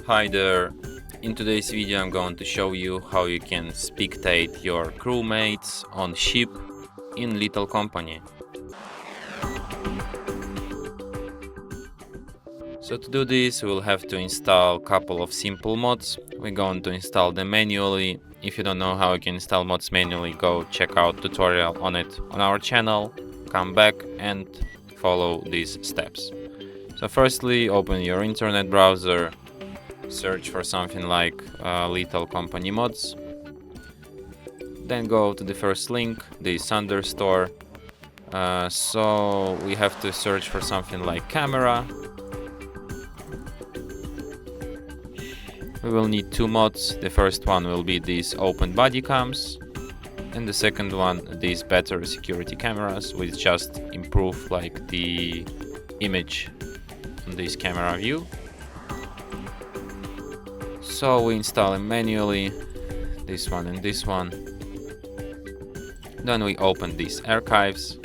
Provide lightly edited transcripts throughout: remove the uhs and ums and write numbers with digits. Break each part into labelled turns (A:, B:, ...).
A: Hi there. In today's video I'm going to show you how you can spectate your crewmates on ship in Little Company. So to do this we'll have to install a couple of simple mods. We're going to install them manually. If you don't know how you can install mods manually, go check out tutorial on it on our channel, come back and follow these steps. So firstly, open your internet browser, search for something like Little Company mods, then go to the first link, the Thunder store. So we have to search for something like camera. We will need two mods. The first one will be these open body cams, and the second one these better security cameras, which just improve like the image on this camera view. So we install them manually, this one and this one. Then we open these archives.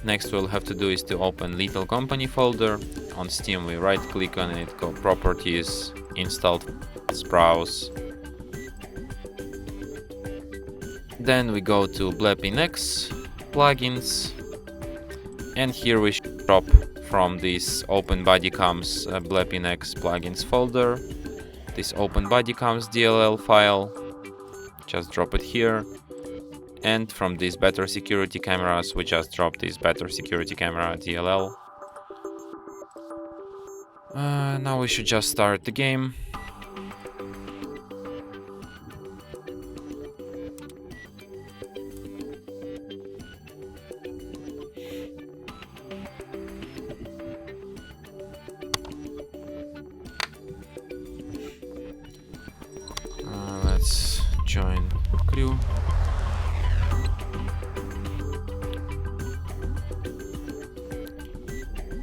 A: Next we'll have to do is to open Little Company folder. On Steam we right click on it, go properties, installed, browse. Then we go to BleppinX plugins, and here we should drop from this open bodycams BleppinX plugins folder this open bodycams DLL file. Just drop it here. And from these better security cameras, we just drop this better security camera DLL. Now we should just start the game. Let's join crew.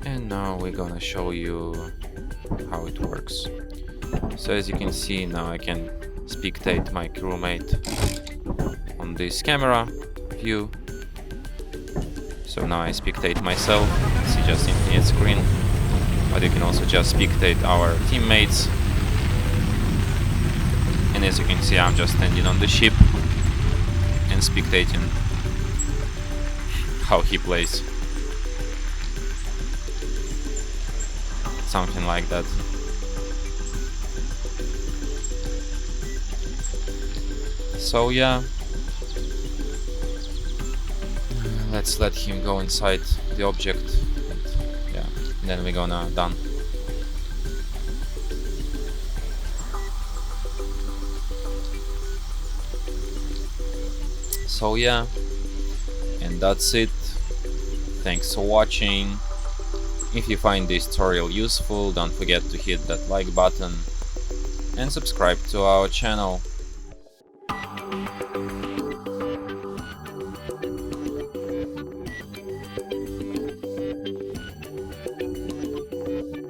A: And now we're gonna show you how it works. So as you can see, now I can spectate my crewmate on this camera view. So now I spectate myself, see just infinite screen, but you can also just spectate our teammates. And as you can see, I'm just standing on the ship and spectating how he plays. Something like that. So yeah, let's let him go inside the object, and yeah, then we're gonna done. So yeah, and that's it. Thanks for watching. If you find this tutorial useful, don't forget to hit that like button and subscribe to our channel.